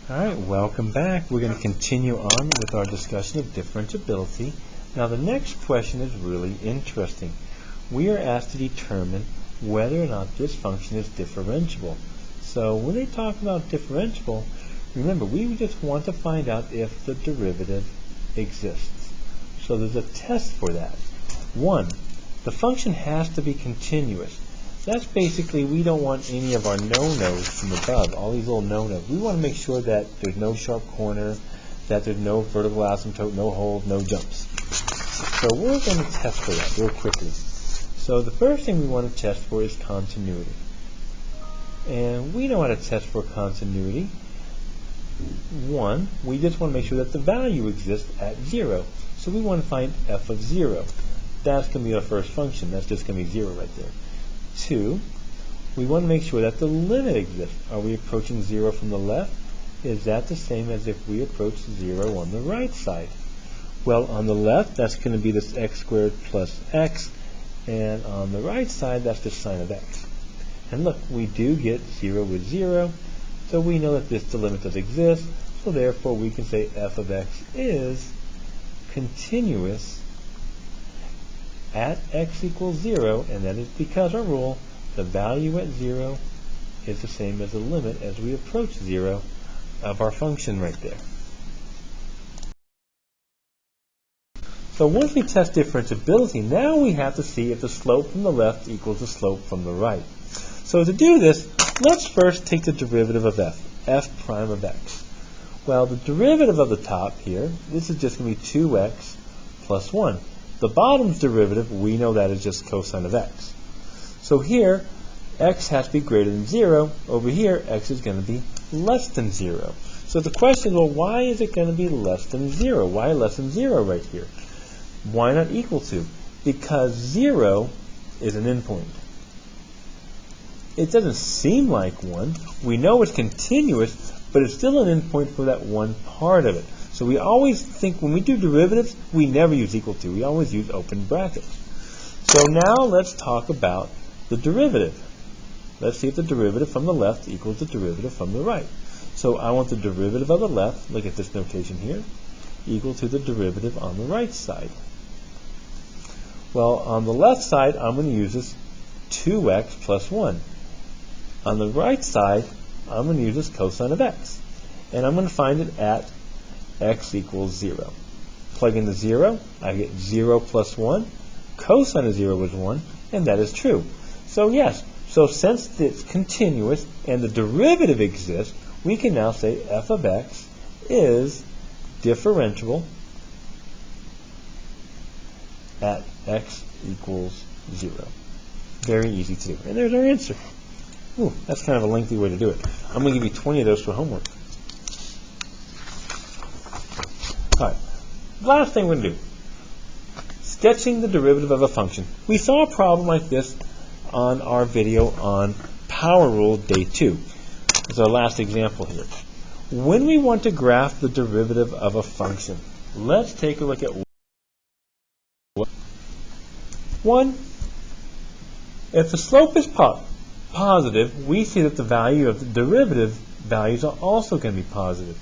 Alright, welcome back. We're going to continue on with our discussion of differentiability. Now the next question is really interesting. We are asked to determine whether or not this function is differentiable. So when they talk about differentiable, remember we just want to find out if the derivative exists. So there's a test for that. One, the function has to be continuous. That's basically, we don't want any of our no-nos from above, all these little no-nos. We want to make sure that there's no sharp corner, that there's no vertical asymptote, no holes, no jumps. So we're going to test for that real quickly. So the first thing we want to test for is continuity. And we know how to test for continuity. One, we just want to make sure that the value exists at 0. So we want to find f of 0. That's going to be our first function. That's just going to be 0 right there. 2, we want to make sure that the limit exists. Are we approaching 0 from the left? Is that the same as if we approach 0 on the right side? Well, on the left, that's going to be this x squared plus x, and on the right side, that's the sine of x. And look, we do get 0 with 0, so we know that the limit does exist, so therefore we can say f of x is continuous at x equals 0, and that is because our rule, the value at 0 is the same as the limit as we approach 0 of our function right there. So once we test differentiability, now we have to see if the slope from the left equals the slope from the right. So to do this, let's first take the derivative of f prime of x. Well, the derivative of the top here, this is just going to be 2x plus 1. The bottom's derivative, we know that is just cosine of x. So here, x has to be greater than 0. Over here, x is going to be less than 0. So the question is, well, why is it going to be less than 0? Why less than 0 right here? Why not equal to? Because 0 is an endpoint. It doesn't seem like one. We know it's continuous, but it's still an endpoint for that one part of it. So we always think when we do derivatives, we never use equal to. We always use open brackets. So now let's talk about the derivative. Let's see if the derivative from the left equals the derivative from the right. So I want the derivative of the left, look at this notation here, equal to the derivative on the right side. Well, on the left side, I'm going to use this 2x plus 1. On the right side, I'm going to use this cosine of x. And I'm going to find it at x equals 0. Plug in the 0, I get 0 plus 1. Cosine of 0 is 1, and that is true. So yes, so since it's continuous and the derivative exists, we can now say f of x is differentiable at x equals 0. Very easy to do. And there's our answer. Ooh, that's kind of a lengthy way to do it. I'm going to give you 20 of those for homework. All right, last thing we're going to do, sketching the derivative of a function. We saw a problem like this on our video on power rule day 2. It's our last example here. When we want to graph the derivative of a function, let's take a look at one. If the slope is positive, we see that the value of the derivative values are also going to be positive.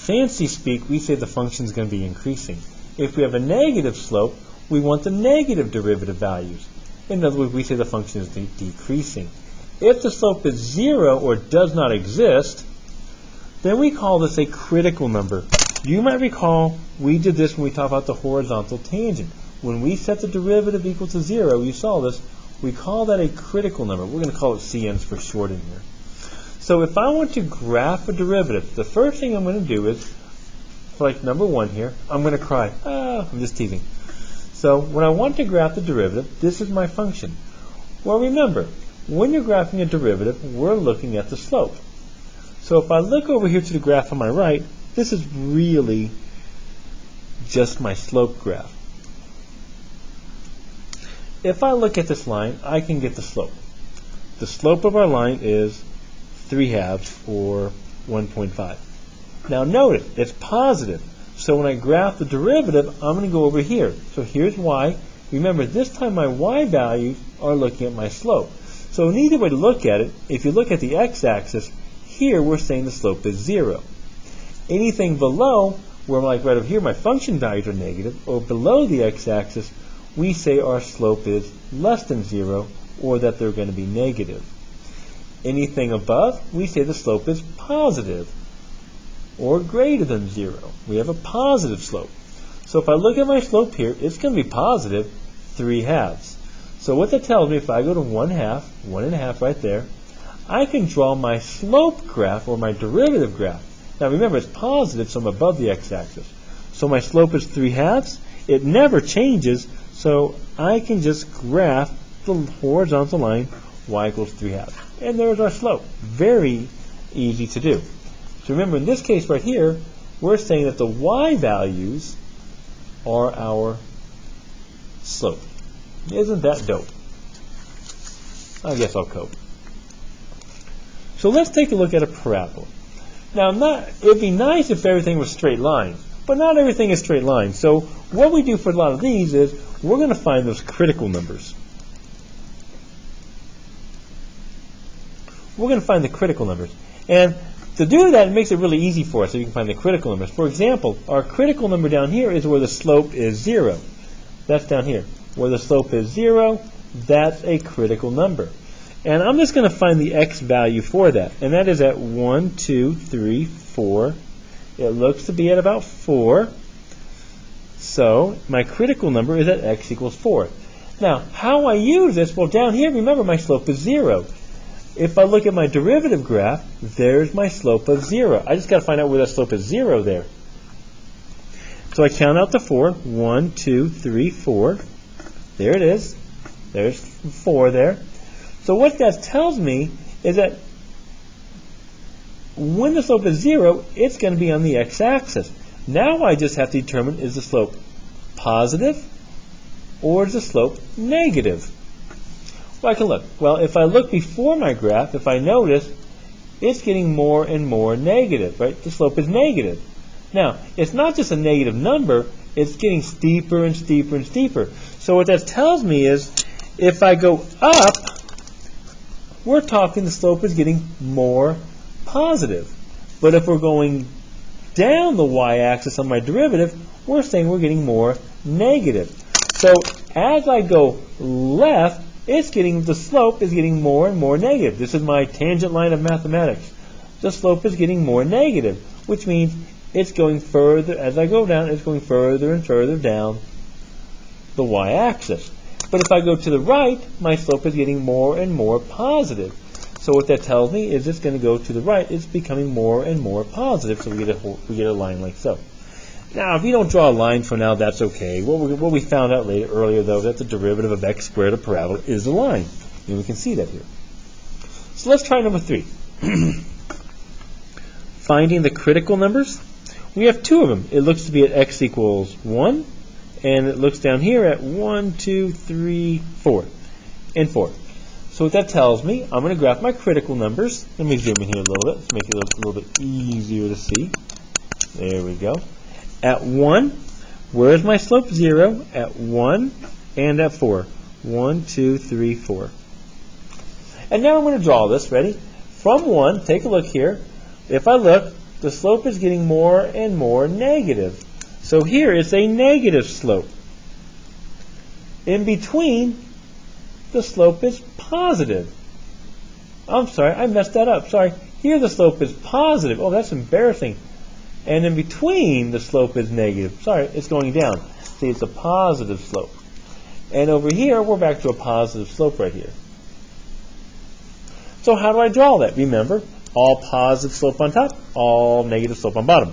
Fancy speak, we say the function is going to be increasing. If we have a negative slope, we want the negative derivative values. In other words, we say the function is decreasing. If the slope is 0 or does not exist, then we call this a critical number. You might recall we did this when we talked about the horizontal tangent. When we set the derivative equal to 0, you saw this, we call that a critical number. We're going to call it CNs for short in here. So if I want to graph a derivative, the first thing I'm going to do is, for like number 1 here, I'm going to cry. I'm just teasing. So when I want to graph the derivative, this is my function. Well, remember, when you're graphing a derivative, we're looking at the slope. So if I look over here to the graph on my right, this is really just my slope graph. If I look at this line, I can get the slope. The slope of our line is 3/2 or 1.5. Now notice, it's positive. So when I graph the derivative, I'm going to go over here. So here's y. Remember, this time my y values are looking at my slope. So an easy way to look at it, if you look at the x-axis, here we're saying the slope is 0. Anything below, where like right over here my function values are negative, or below the x-axis, we say our slope is less than 0, or that they're going to be negative. Anything above, we say the slope is positive, or greater than 0. We have a positive slope. So if I look at my slope here, it's going to be positive 3/2. So what that tells me, if I go to 1/2, 1.5 right there, I can draw my slope graph, or my derivative graph. Now remember, it's positive, so I'm above the x-axis. So my slope is 3/2. It never changes, so I can just graph the horizontal line, y equals 3/2. And there's our slope. Very easy to do. So remember, in this case right here, we're saying that the y values are our slope. Isn't that dope? I guess I'll cope. So let's take a look at a parabola. Now, it'd be nice if everything was straight lines, but not everything is straight lines. So what we do for a lot of these is we're going to find those critical numbers. We're going to find the critical numbers. And to do that, it makes it really easy for us so you can find the critical numbers. For example, our critical number down here is where the slope is 0. That's down here. Where the slope is 0, that's a critical number. And I'm just going to find the x value for that. And that is at 1, 2, 3, 4. It looks to be at about 4. So my critical number is at x equals 4. Now, how I use this? Well, down here, remember, my slope is 0. If I look at my derivative graph, there's my slope of 0. I just got to find out where that slope is 0 there. So I count out to 4. 1, 2, 3, 4. There it is. There's 4 there. So what that tells me is that when the slope is 0, it's going to be on the x-axis. Now I just have to determine, is the slope positive or is the slope negative? Well, I can look. Well, if I look before my graph, if I notice, it's getting more and more negative, right? The slope is negative. Now, it's not just a negative number, it's getting steeper and steeper and steeper. So what that tells me is, if I go up, we're talking the slope is getting more positive. But if we're going down the y-axis on my derivative, we're saying we're getting more negative. So as I go left, the slope is getting more and more negative. This is my tangent line of mathematics. The slope is getting more negative, which means it's going further, as I go down, it's going further and further down the y-axis. But if I go to the right, my slope is getting more and more positive. So what that tells me is it's going to go to the right. It's becoming more and more positive, so we get a line like so. Now, if you don't draw a line for now, that's okay. What we found out earlier, though, that the derivative of x squared of parabola is a line. And we can see that here. So let's try number 3. Finding the critical numbers. We have 2 of them. It looks to be at x equals 1. And it looks down here at 1, 2, 3, 4, and 4. So what that tells me, I'm going to graph my critical numbers. Let me zoom in here a little bit. Let's make it a little bit easier to see. There we go. At 1, where is my slope? 0. At 1 and at 4. 1, 2, 3, 4. And now I'm going to draw this. Ready? From 1, take a look here. If I look, the slope is getting more and more negative. So here it's a negative slope. In between, the slope is positive. I'm sorry, I messed that up. Sorry. Here the slope is positive. Oh, that's embarrassing. And in between, the slope is negative. Sorry, it's going down. See, it's a positive slope. And over here, we're back to a positive slope right here. So how do I draw that? Remember, all positive slope on top, all negative slope on bottom.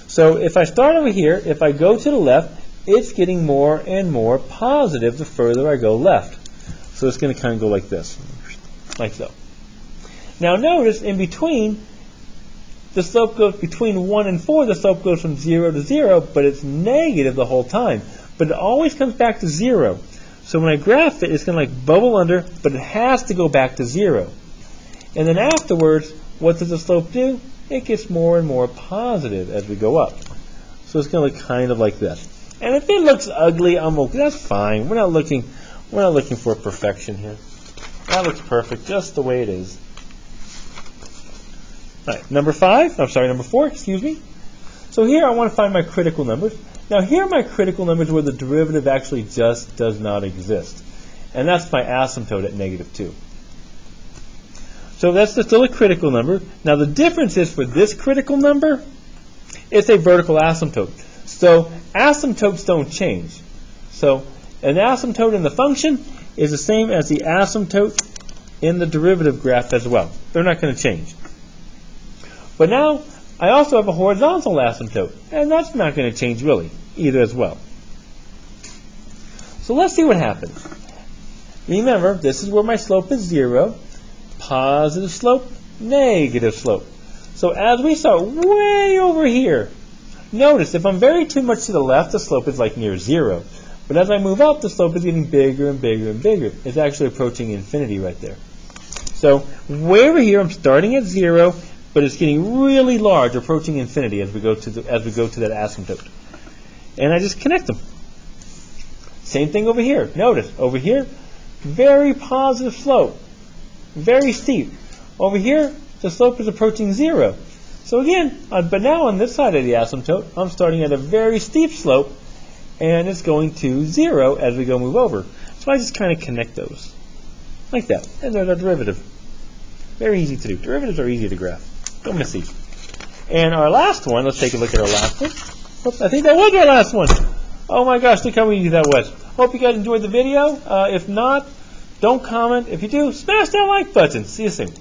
So if I start over here, if I go to the left, it's getting more and more positive the further I go left. So it's going to kind of go like this, like so. Now notice, in between, the slope goes between 1 and 4, the slope goes from 0 to 0, but it's negative the whole time. But it always comes back to 0. So when I graph it, it's going to like bubble under, but it has to go back to 0. And then afterwards, what does the slope do? It gets more and more positive as we go up. So it's going to look kind of like this. And if it looks ugly, I'm okay. That's fine. We're not looking for perfection here. That looks perfect, just the way it is. All right, number 4, excuse me. So here I want to find my critical numbers. Now here are my critical numbers where the derivative actually just does not exist. And that's my asymptote at -2. So that's still a critical number. Now the difference is for this critical number, it's a vertical asymptote. So asymptotes don't change. So an asymptote in the function is the same as the asymptote in the derivative graph as well. They're not going to change. But now I also have a horizontal asymptote, and that's not going to change really either as well. So let's see what happens. Remember, this is where my slope is 0, positive slope, negative slope. So as we start way over here, notice if I'm very too much to the left, the slope is like near 0. But as I move up, the slope is getting bigger and bigger and bigger. It's actually approaching infinity right there. So way over here, I'm starting at 0, but it's getting really large, approaching infinity as we go to that asymptote. And I just connect them. Same thing over here. Notice over here, very positive slope, very steep. Over here, the slope is approaching 0. So again, but now on this side of the asymptote, I'm starting at a very steep slope, and it's going to 0 as we move over. So I just kind of connect those like that, and there's our derivative. Very easy to do. Derivatives are easy to graph. Don't miss these. And our last one, let's take a look at our last one. Oops, I think that was our last one. Oh my gosh, look how easy that was. Hope you guys enjoyed the video. If not, don't comment. If you do, smash that like button. See you soon.